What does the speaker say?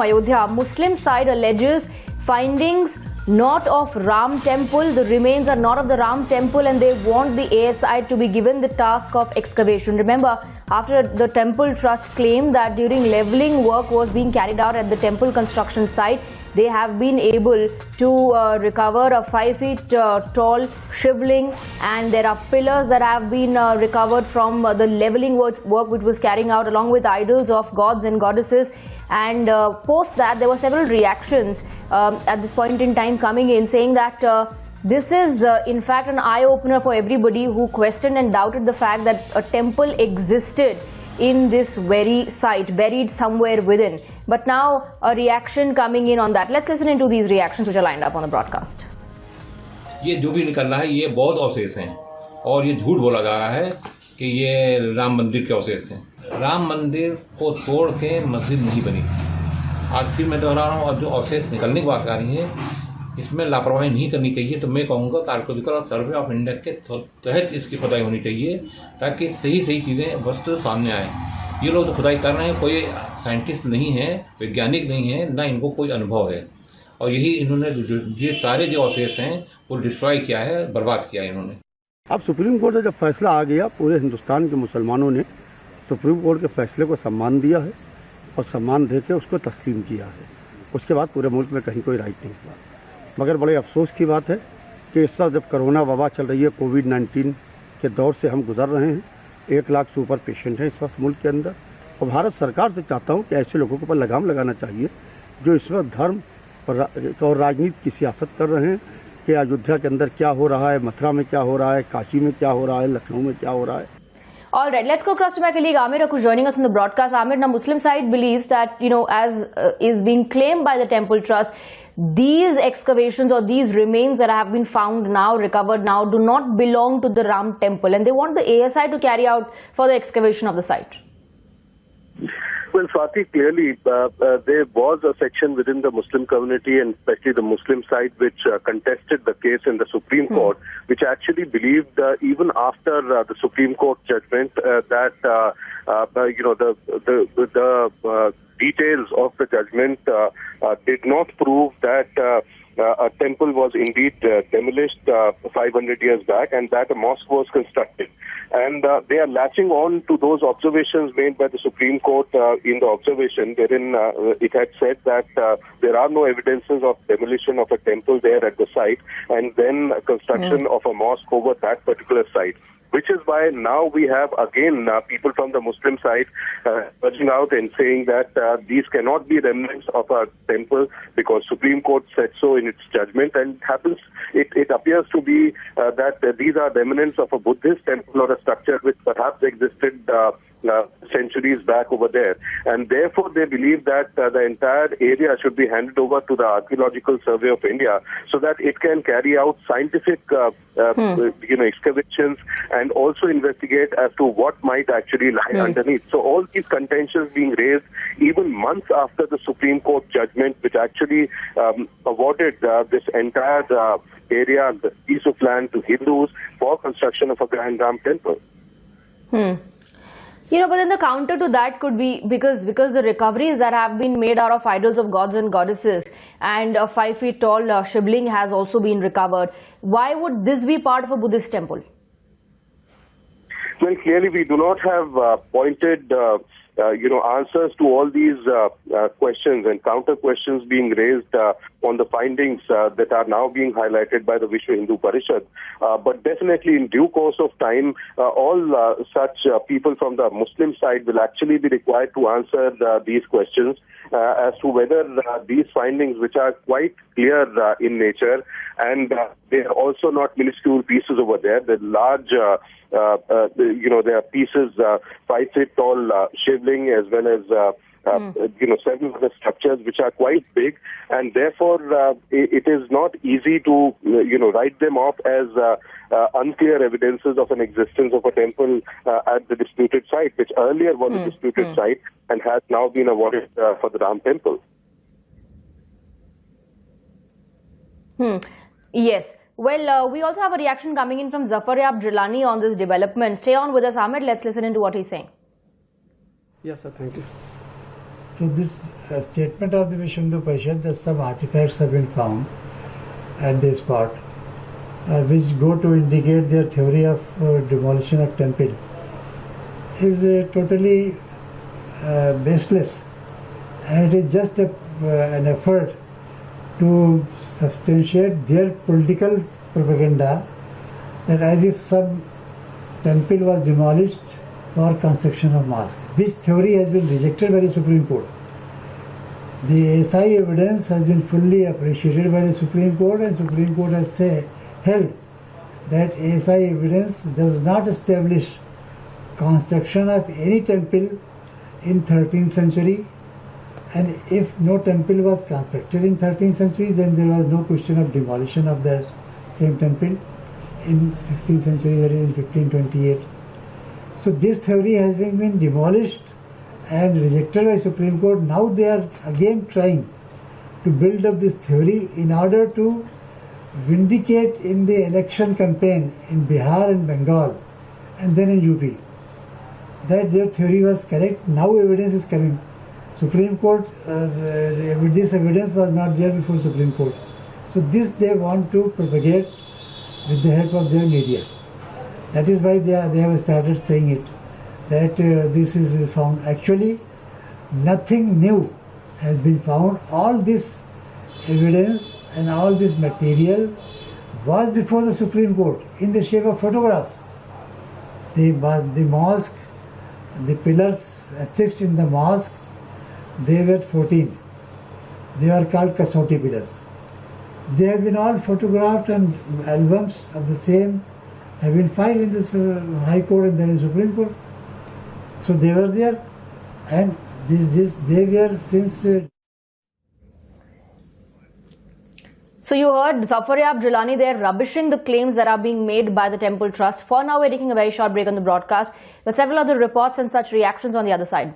Ayodhya, Muslim side alleges findings not of Ram temple, the remains are not of the Ram temple, and they want the ASI to be given the task of excavation. Remember, after the temple trust claimed that during leveling work was being carried out at the temple construction site, they have been able to recover a 5 feet tall shivling, and there are pillars that have been recovered from the leveling work which was carrying out, along with idols of gods and goddesses. And post that, there were several reactions at this point in time coming in, saying that this is in fact an eye-opener for everybody who questioned and doubted the fact that a temple existed in this very site, buried somewhere within. But now a reaction coming in on that. Let's listen into these reactions which are lined up on the broadcast. ये जो भी निकल रहा है ये बौद्ध अवशेष हैं और ये झूठ बोला जा रहा है कि ये राम मंदिर के अवशेष हैं। राम मंदिर को तोड़ के मस्जिद नहीं बनी थी। आज फिर मैं दोहरा रहा हूँ, और जो अवशेष निकलने की बात कर रही है इसमें लापरवाही नहीं करनी चाहिए। तो मैं कहूँगा आर्कियोलॉजिकल सर्वे ऑफ इंडिया के तहत इसकी खुदाई होनी चाहिए, ताकि सही चीज़ें वस्तु सामने आए। ये लोग जो खुदाई कर रहे हैं कोई साइंटिस्ट नहीं है, वैज्ञानिक नहीं है, ना इनको कोई अनुभव है, और यही इन्होंने ये सारे जो अवशेष हैं वो डिस्ट्रॉय किया है, बर्बाद किया है इन्होंने। अब सुप्रीम कोर्ट से जब फैसला आ गया, पूरे हिंदुस्तान के मुसलमानों ने सुप्रीम कोर्ट के फैसले को सम्मान दिया है और सम्मान देकर उसको तस्लीम किया है। उसके बाद पूरे मुल्क में कहीं कोई राइट नहीं हुआ। मगर बड़े अफसोस की बात है कि इस वक्त जब कोरोना वबा चल रही है, कोविड-19 के दौर से हम गुजर रहे हैं, 1 लाख से ऊपर पेशेंट हैं इस वक्त मुल्क के अंदर, और भारत सरकार से चाहता हूँ कि ऐसे लोगों के ऊपर लगाम लगाना चाहिए जो इस वक्त धर्म और राजनीति की सियासत कर रहे हैं कि अयोध्या के अंदर क्या हो रहा है, मथुरा में क्या हो रहा है, काशी में क्या हो रहा है, लखनऊ में क्या हो रहा है। All right, let's go across to my colleague Amir, who's joining us on the broadcast. Amir, now Muslim side believes that, as is being claimed by the temple trust, these excavations or these remains that have been found now, recovered now, do not belong to the Ram temple, and they want the ASI to carry out further excavation of the site. Well, Swati, clearly there was a section within the Muslim community, and especially the Muslim side, which contested the case in the Supreme Court, which actually believed even after the Supreme Court judgment that the details of the judgment did not prove that a temple was indeed demolished 500 years back, and that a mosque was constructed. And they are latching on to those observations made by the Supreme Court in the observation, wherein it had said that there are no evidences of demolition of a temple there at the site, and then construction of a mosque over that particular site. Which is why now we have again people from the Muslim side urging out and saying that these cannot be remnants of a temple, because Supreme Court said so in its judgment, and it appears to be that these are remnants of a Buddhist temple or a structure which perhaps existed centuries back over there, and therefore they believe that the entire area should be handed over to the Archaeological Survey of India so that it can carry out scientific excavations and also investigate as to what might actually lie underneath. So all these contentions being raised even months after the Supreme Court judgment, which actually awarded this entire area, the piece of land, to Hindus for construction of a Grand Ram temple. But then the counter to that could be because the recoveries that have been made out of idols of gods and goddesses, and a 5 feet tall shivling has also been recovered. Why would this be part of a Buddhist temple? Well, clearly we do not have pointed answers to all these questions and counter questions being raised on the findings that are now being highlighted by the Vishwa Hindu Parishad. But definitely in due course of time, all such people from the Muslim side will actually be required to answer these questions as to whether these findings, which are quite clear in nature, and they are also not minuscule pieces over there. They're large, there are pieces 5 feet tall shivling, as well as several other structures which are quite big, and therefore it is not easy to write them off as unclear evidences of an existence of a temple at the disputed site, which earlier was a disputed site and has now been awarded for the Ram temple. Yes. Well, we also have a reaction coming in from Zafaryab Jilani on this development. Stay on with us, Ahmed. Let's listen into what he's saying. Yes, sir. Thank you. So this statement of the Vishwa Hindu Parishad that some artifacts have been found at the spot which go to indicate their theory of demolition of temple is totally baseless, and it is just an effort to substantiate their political propaganda that as if some temple was demolished for construction of mosque, which theory has been rejected by the Supreme Court. The ASI evidence has been fully appreciated by the Supreme Court, and Supreme Court has held that ASI evidence does not establish construction of any temple in 13th century, and if no temple was constructed in 13th century, then there was no question of demolition of that same temple in 16th century, that is in 1528. So this theory has been demolished and rejected by Supreme Court. Now they are again trying to build up this theory in order to vindicate in the election campaign in Bihar and Bengal and then in UP that their theory was correct. Now evidence is coming. Supreme Court, this evidence was not there before Supreme Court. So this they want to propagate with the help of their media. That is why they have started saying it, that this is found. Actually, nothing new has been found. All this evidence and all this material was before the Supreme Court in the shape of photographs. The mosque, the pillars affixed in the mosque, they were 14. They are called Kasoti pillars. They have been all photographed, and albums of the same have been filed in this High Court and then in Supreme Court. So they were there, and they were since. So you heard Zafaryab Jilani there rubbishing the claims that are being made by the Temple Trust. For now, we're taking a very short break on the broadcast, with several other reports and such reactions on the other side.